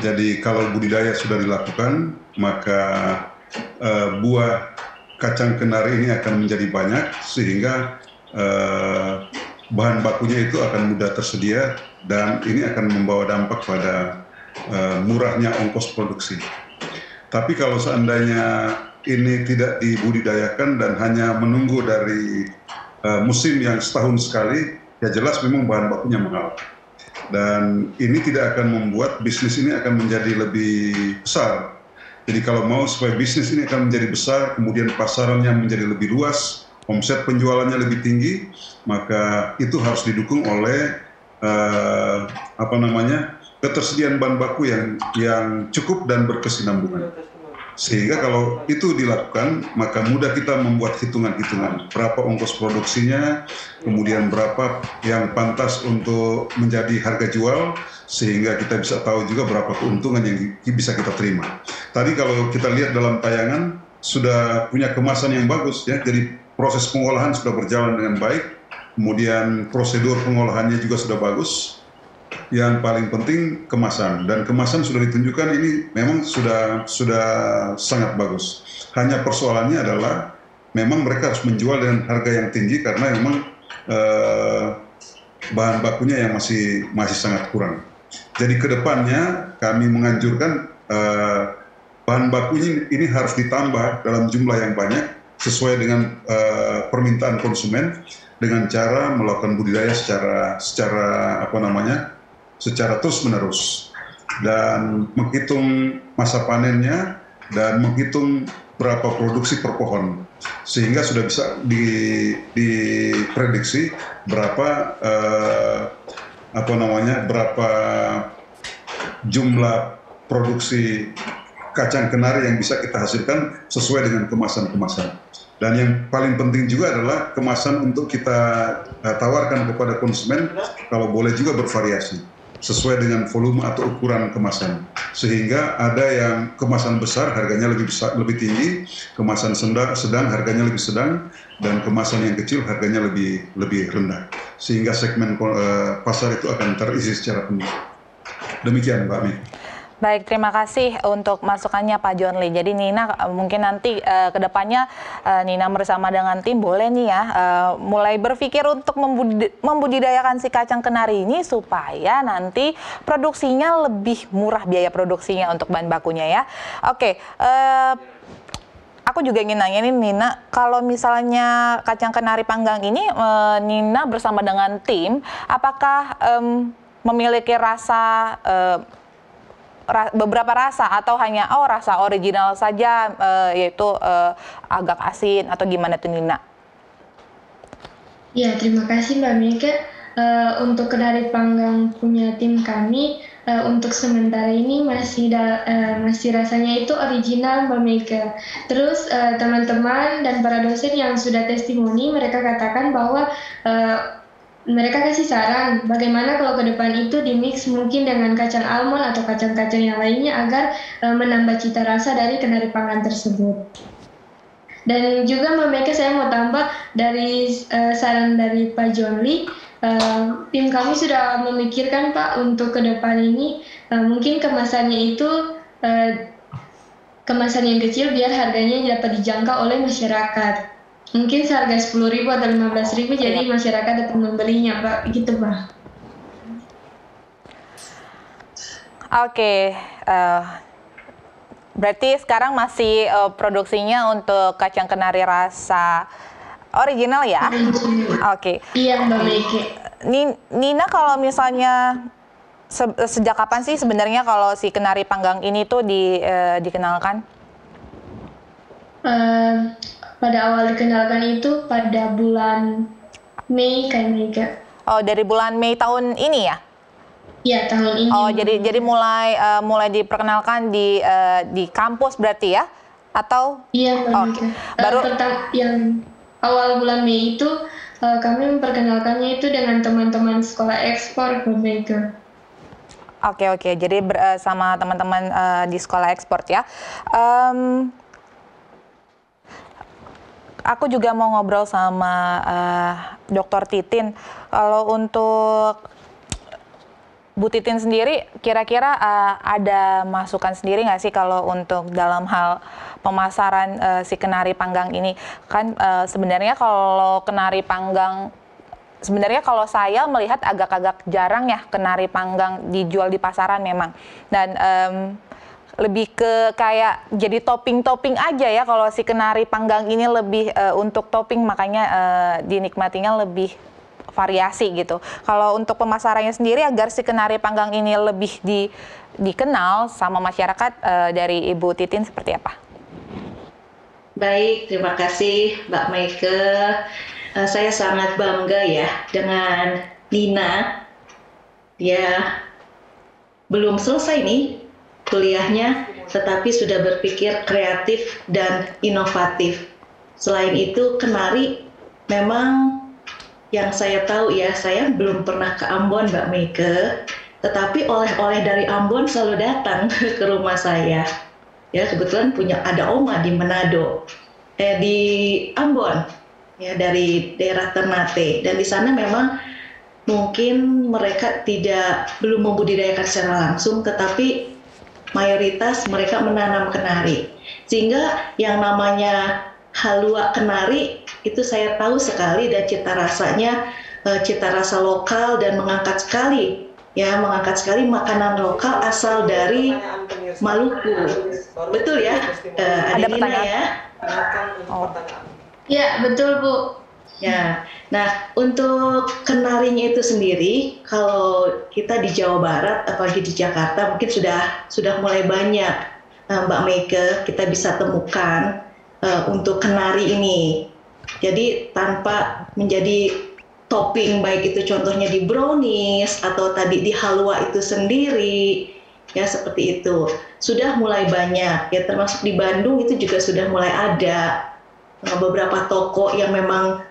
Jadi kalau budidaya sudah dilakukan, maka buah kacang kenari ini akan menjadi banyak, sehingga bahan bakunya itu akan mudah tersedia, dan ini akan membawa dampak pada murahnya ongkos produksi. Tapi kalau seandainya ini tidak dibudidayakan dan hanya menunggu dari musim yang setahun sekali, ya jelas memang bahan bakunya mahal. Dan ini tidak akan membuat bisnis ini akan menjadi lebih besar. Jadi kalau mau supaya bisnis ini akan menjadi besar, kemudian pasarannya menjadi lebih luas, omset penjualannya lebih tinggi, maka itu harus didukung oleh ketersediaan bahan baku yang cukup dan berkesinambungan. Sehingga kalau itu dilakukan, maka mudah kita membuat hitungan-hitungan berapa ongkos produksinya, kemudian berapa yang pantas untuk menjadi harga jual, sehingga kita bisa tahu juga berapa keuntungan yang bisa kita terima. Tadi kalau kita lihat dalam tayangan, sudah punya kemasan yang bagus, ya. Jadi proses pengolahan sudah berjalan dengan baik, kemudian prosedur pengolahannya juga sudah bagus. Yang paling penting kemasan, dan kemasan sudah ditunjukkan ini memang sudah sangat bagus. Hanya persoalannya adalah memang mereka harus menjual dengan harga yang tinggi karena memang bahan bakunya yang masih sangat kurang. Jadi kedepannya kami menganjurkan bahan bakunya ini harus ditambah dalam jumlah yang banyak sesuai dengan permintaan konsumen, dengan cara melakukan budidaya secara terus-menerus, dan menghitung masa panennya dan menghitung berapa produksi per pohon, sehingga sudah bisa diprediksi berapa berapa jumlah produksi kacang kenari yang bisa kita hasilkan sesuai dengan kemasan-kemasan. Dan yang paling penting juga adalah kemasan untuk kita tawarkan kepada konsumen, kalau boleh juga bervariasi sesuai dengan volume atau ukuran kemasan, sehingga ada yang kemasan besar harganya lebih tinggi, kemasan sedang harganya lebih sedang, dan kemasan yang kecil harganya lebih rendah, sehingga segmen pasar itu akan terisi secara penuh. Demikian Mbak Mi. Baik, terima kasih untuk masukannya Pak John Lee. Jadi Nina mungkin nanti ke depannya Nina bersama dengan tim boleh nih ya mulai berpikir untuk membudidayakan si kacang kenari ini supaya nanti produksinya lebih murah biaya produksinya untuk bahan bakunya ya. Oke, aku juga ingin nanya nih Nina, kalau misalnya kacang kenari panggang ini Nina bersama dengan tim, apakah memiliki rasa beberapa rasa atau hanya rasa original saja yaitu agak asin atau gimana tuh Nina? Ya, terima kasih Mbak Mika. Untuk kenari panggang punya tim kami untuk sementara ini masih rasanya itu original Mbak Mika. Terus teman-teman dan para dosen yang sudah testimoni mereka katakan bahwa mereka kasih saran bagaimana kalau ke depan itu dimix mungkin dengan kacang almond atau kacang-kacang yang lainnya agar menambah cita rasa dari kenari panggang tersebut. Dan juga Mbak Meka, saya mau tambah dari saran dari Pak John Lee, tim kami sudah memikirkan Pak untuk ke depan ini mungkin kemasannya itu kemasan yang kecil biar harganya dapat dijangkau oleh masyarakat. Mungkin seharga 10.000 atau 15.000 jadi masyarakat dapat membelinya Pak, gitu Pak. Oke, berarti sekarang masih produksinya untuk kacang kenari rasa original ya? Oke. Iya Mbak Meki. Nina, kalau misalnya sejak kapan sih sebenarnya kalau si kenari panggang ini tuh dikenalkan? Pada awal dikenalkan itu pada bulan Mei kayaknya. Oh, dari bulan Mei tahun ini ya? Iya, tahun ini. Oh, jadi mulai diperkenalkan di kampus berarti ya? Atau? Iya, baru yang awal bulan Mei itu kami memperkenalkannya itu dengan teman-teman sekolah ekspor ke Mega. Oke, jadi sama teman-teman di sekolah ekspor ya. Aku juga mau ngobrol sama Dr. Titin. Kalau untuk Bu Titin sendiri, kira-kira ada masukan sendiri nggak sih kalau untuk dalam hal pemasaran si kenari panggang ini? Kan sebenarnya kalau kenari panggang, sebenarnya kalau saya melihat agak-agak jarang ya kenari panggang dijual di pasaran memang. Dan lebih ke kayak jadi topping-topping aja ya kalau si kenari panggang ini lebih untuk topping, makanya dinikmatinya lebih variasi gitu. Kalau untuk pemasarannya sendiri agar si kenari panggang ini lebih dikenal sama masyarakat dari Ibu Titin seperti apa? Baik, terima kasih Mbak Maike. Saya sangat bangga ya dengan Nina. Dia belum selesai nih kuliahnya, tetapi sudah berpikir kreatif dan inovatif. Selain itu, kenari memang yang saya tahu ya, saya belum pernah ke Ambon Mbak Meike, tetapi oleh-oleh dari Ambon selalu datang ke rumah saya. Ya, kebetulan ada oma di Manado, di Ambon, ya dari daerah Ternate, dan di sana memang mungkin mereka belum membudidayakan secara langsung, tetapi mayoritas mereka menanam kenari, sehingga yang namanya halua kenari itu saya tahu sekali, dan cita rasanya cita rasa lokal dan mengangkat sekali makanan lokal asal dari Maluku. Betul ya? Ada pertanyaan ya? Ya, betul Bu. Ya, nah untuk kenarinya itu sendiri, kalau kita di Jawa Barat, apalagi di Jakarta, mungkin sudah mulai banyak Mbak Meike, kita bisa temukan untuk kenari ini. Jadi tanpa menjadi topping, baik itu contohnya di brownies atau tadi di halwa itu sendiri, ya seperti itu. Sudah mulai banyak, ya termasuk di Bandung itu juga sudah mulai ada beberapa toko yang memang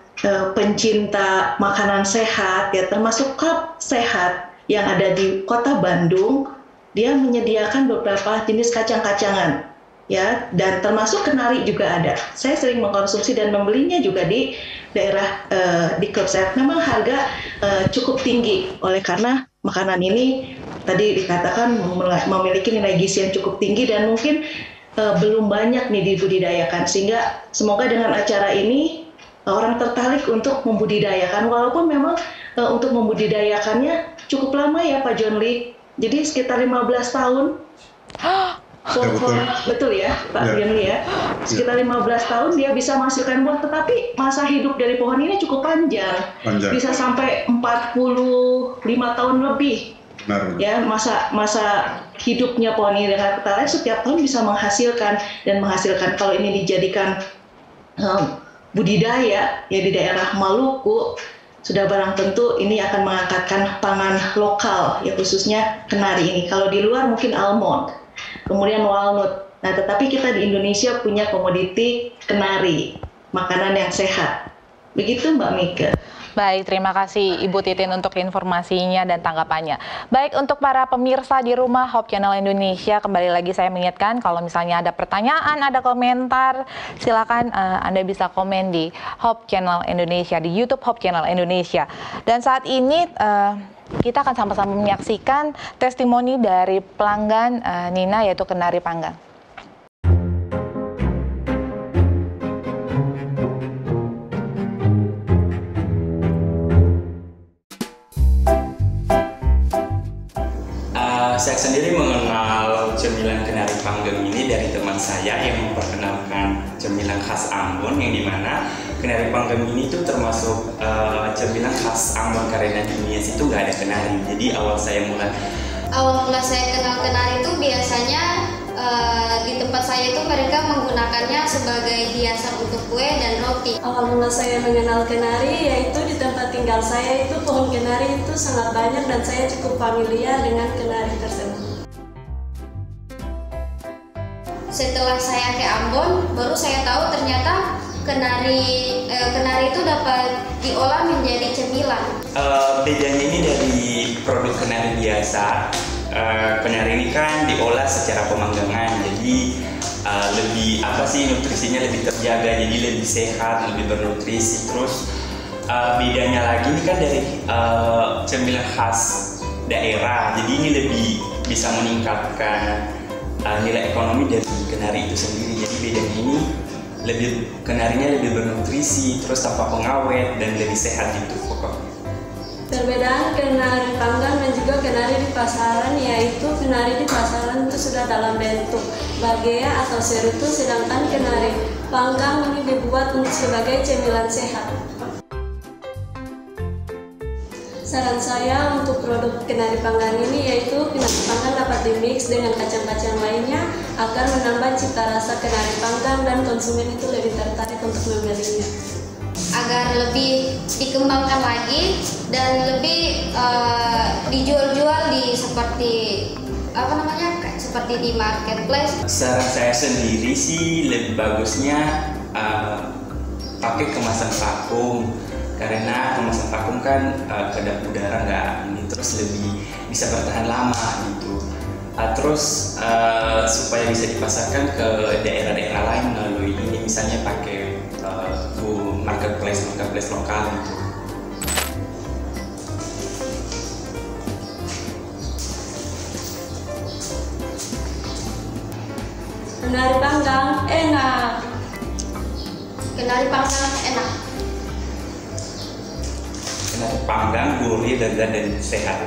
pencinta makanan sehat, ya termasuk klub sehat yang ada di kota Bandung. Dia menyediakan beberapa jenis kacang-kacangan, ya, dan termasuk kenari juga ada. Saya sering mengkonsumsi dan membelinya juga di daerah di klub sehat. Memang harga cukup tinggi, oleh karena makanan ini tadi dikatakan memiliki nilai gizi yang cukup tinggi dan mungkin belum banyak nih dibudidayakan. Sehingga semoga dengan acara ini orang tertarik untuk membudidayakan, walaupun memang untuk membudidayakannya cukup lama ya Pak John Lee. Jadi sekitar 15 tahun. Betul ya Pak John Lee ya. Sekitar 15 tahun dia bisa menghasilkan buah, tetapi masa hidup dari pohon ini cukup panjang. Bisa sampai 45 tahun lebih. Benar. Ya, masa hidupnya pohon ini dengan kata lain setiap tahun bisa menghasilkan kalau ini dijadikan budidaya ya di daerah Maluku, sudah barang tentu ini akan mengangkatkan pangan lokal ya, khususnya kenari ini. Kalau di luar mungkin almond, kemudian walnut. Nah, tetapi kita di Indonesia punya komoditi kenari, makanan yang sehat. Begitu Mbak Meike. Baik, terima kasih Ibu Titin untuk informasinya dan tanggapannya. Baik, untuk para pemirsa di rumah Hope Channel Indonesia, kembali lagi saya mengingatkan kalau misalnya ada pertanyaan, ada komentar, silakan Anda bisa komen di Hope Channel Indonesia, di YouTube Hope Channel Indonesia. Dan saat ini kita akan sama-sama menyaksikan testimoni dari pelanggan Nina, yaitu kenari panggang. Saya sendiri mengenal cemilan kenari panggang ini dari teman saya yang memperkenalkan cemilan khas Ambon, yang dimana kenari panggang ini tuh termasuk cemilan khas Ambon karena di dunia situ nggak ada kenari. Jadi awal mula saya kenal kenari itu biasanya di tempat saya itu mereka menggunakannya sebagai hiasan untuk kue dan roti. Awal mula saya mengenal kenari yaitu di tempat tinggal saya itu pohon kenari itu sangat banyak dan saya cukup familiar dengan kenari tersebut. Setelah saya ke Ambon, baru saya tahu ternyata kenari itu dapat diolah menjadi cemilan. Bedanya ini dari produk kenari biasa. Kenari ini kan diolah secara pemanggangan, jadi lebih nutrisinya lebih terjaga, jadi lebih sehat, lebih bernutrisi. Terus bedanya lagi ini kan dari cemilan khas daerah, jadi ini lebih bisa meningkatkan nilai ekonomi dari kenari itu sendiri. Jadi bedanya ini kenarinya lebih bernutrisi, terus tanpa pengawet dan lebih sehat gitu pokoknya. Perbedaan kenari panggang dan juga kenari di pasaran yaitu kenari di pasaran itu sudah dalam bentuk bagea atau serutu, sedangkan kenari panggang ini dibuat sebagai cemilan sehat. Saran saya untuk produk kenari panggang ini yaitu kenari panggang dapat dimix dengan kacang-kacang lainnya agar menambah cita rasa kenari panggang dan konsumen itu lebih tertarik untuk membelinya. Agar lebih dikembangkan lagi dan lebih dijual-jual di seperti di marketplace. Saran saya sendiri sih lebih bagusnya pakai kemasan vakum, karena kemasan vakum kan kedap udara nggak ini, terus lebih bisa bertahan lama gitu. Terus supaya bisa dipasarkan ke daerah-daerah lain melalui ini, misalnya pakai marketplace lokal gitu. Kenari panggang enak. Kenari panggang enak. Kenari panggang gurih, lezat dan sehat.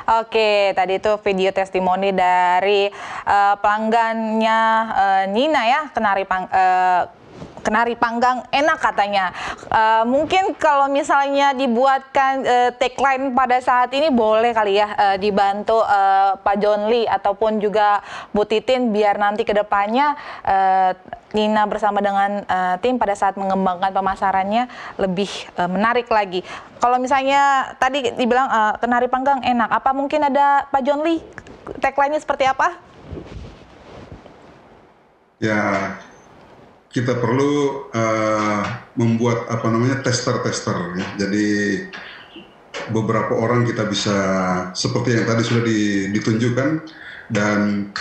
Oke, tadi itu video testimoni kenari panggang enak katanya. Mungkin kalau misalnya dibuatkan tagline pada saat ini boleh kali ya dibantu Pak John Lee ataupun juga Bu Titin biar nanti ke depannya Nina bersama dengan tim pada saat mengembangkan pemasarannya lebih menarik lagi. Kalau misalnya tadi dibilang kenari panggang enak, apa mungkin ada Pak John Lee tagline-nya seperti apa? Ya, kita perlu membuat tester-tester ya. Jadi beberapa orang kita bisa seperti yang tadi sudah ditunjukkan, dan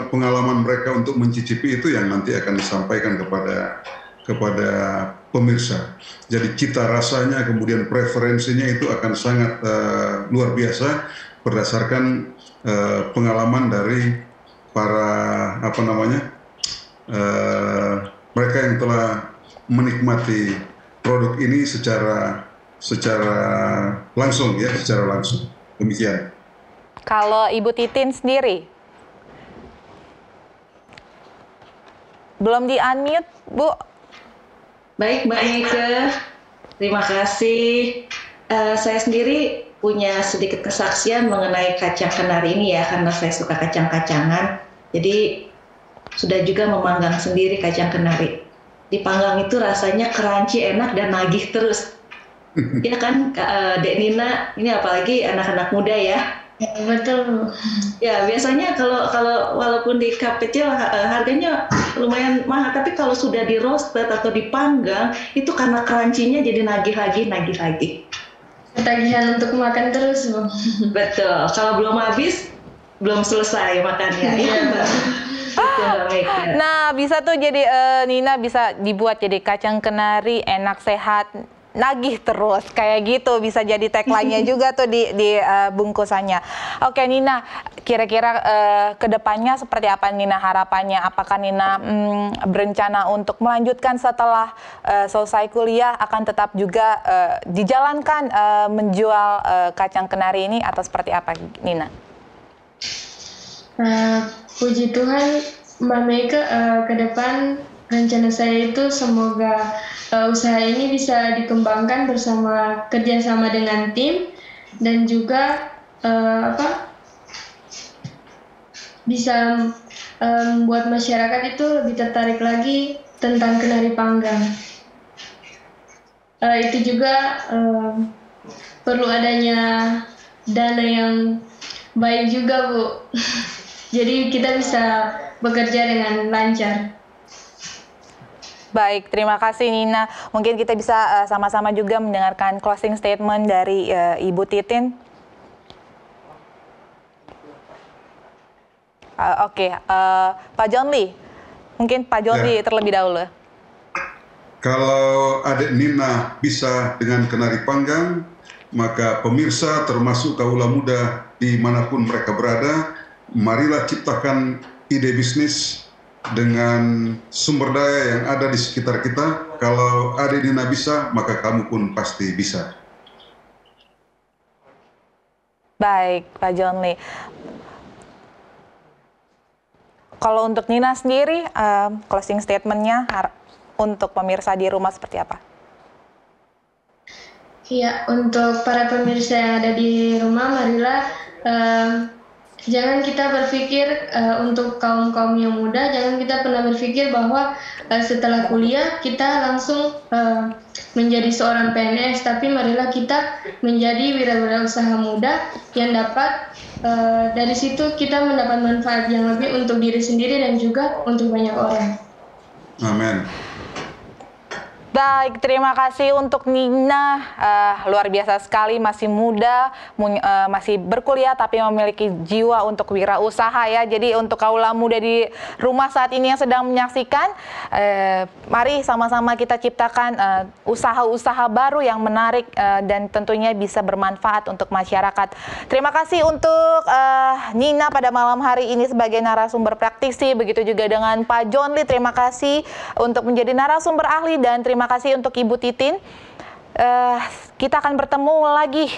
pengalaman mereka untuk mencicipi itu yang nanti akan disampaikan kepada pemirsa. Jadi cita rasanya kemudian preferensinya itu akan sangat luar biasa berdasarkan pengalaman dari para mereka yang telah menikmati produk ini secara langsung ya, secara langsung. Demikian. Kalau Ibu Titin sendiri belum di-unmute, Bu. Baik, Mbak Meike, terima kasih. Saya sendiri punya sedikit kesaksian mengenai kacang kenari ini ya, karena saya suka kacang-kacangan. Jadi sudah juga memanggang sendiri kacang kenari. Dipanggang itu rasanya crunchy, enak dan nagih terus. Ya kan, Dek Nina, ini apalagi anak-anak muda ya. Betul. Ya biasanya kalau walaupun di cup kecil harganya lumayan mahal, tapi kalau sudah di roasted atau dipanggang itu karena crunchy-nya jadi nagih lagi. Ketagihan untuk makan terus, Bu. Betul. Kalau belum habis, belum selesai makannya. Iya, Mbak. Nah, bisa tuh jadi Nina bisa dibuat jadi kacang kenari enak, sehat, nagih terus kayak gitu, bisa jadi tagline-nya juga tuh di bungkusannya. Oke Nina, kira-kira kedepannya seperti apa Nina harapannya? Apakah Nina berencana untuk melanjutkan setelah selesai kuliah, akan tetap juga dijalankan menjual kacang kenari ini atau seperti apa Nina? Puji Tuhan, Mbak Meike, ke depan rencana saya itu semoga usaha ini bisa dikembangkan kerjasama dengan tim, dan juga bisa membuat masyarakat itu lebih tertarik lagi tentang kenari panggang. Itu juga perlu adanya dana yang baik juga, Bu. Jadi kita bisa bekerja dengan lancar. Baik, terima kasih Nina. Mungkin kita bisa sama-sama juga mendengarkan closing statement dari Ibu Titin. Pak John Lee, mungkin Pak John Lee terlebih dahulu. Kalau adik Nina bisa dengan kenari panggang, maka pemirsa termasuk kaula muda dimanapun mereka berada, marilah ciptakan ide bisnis dengan sumber daya yang ada di sekitar kita. Kalau adik Nina bisa, maka kamu pun pasti bisa. Baik, Pak John Lee. Kalau untuk Nina sendiri, closing statement-nya untuk pemirsa di rumah seperti apa? Ya, untuk para pemirsa yang ada di rumah, marilah jangan kita berpikir untuk kaum-kaum yang muda, jangan kita pernah berpikir bahwa setelah kuliah kita langsung menjadi seorang PNS, tapi marilah kita menjadi wirausaha muda yang dapat dari situ kita mendapat manfaat yang lebih untuk diri sendiri dan juga untuk banyak orang. Amin. Baik, terima kasih untuk Nina, luar biasa sekali, masih muda, masih berkuliah tapi memiliki jiwa untuk wirausaha ya. Jadi untuk kaula muda di rumah saat ini yang sedang menyaksikan, mari sama-sama kita ciptakan usaha-usaha baru yang menarik dan tentunya bisa bermanfaat untuk masyarakat. Terima kasih untuk Nina pada malam hari ini sebagai narasumber praktisi, begitu juga dengan Pak John Lee, terima kasih untuk menjadi narasumber ahli, dan terima kasih untuk Ibu Titin. Kita akan bertemu lagi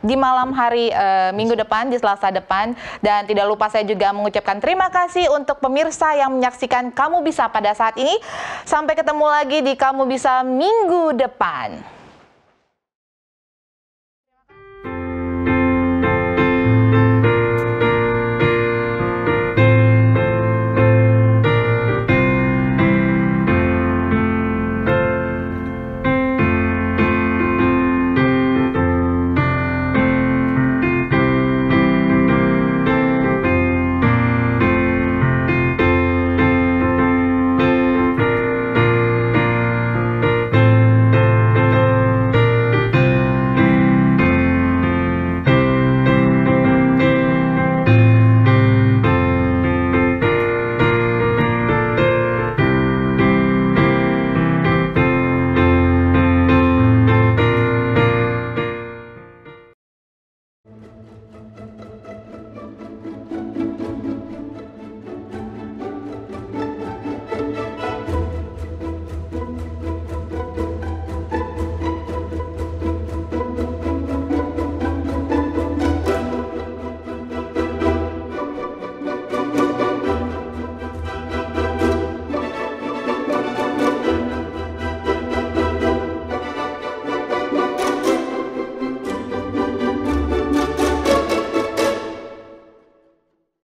di malam hari minggu depan, di Selasa depan. Dan tidak lupa saya juga mengucapkan terima kasih untuk pemirsa yang menyaksikan Kamu Bisa pada saat ini. Sampai ketemu lagi di Kamu Bisa minggu depan.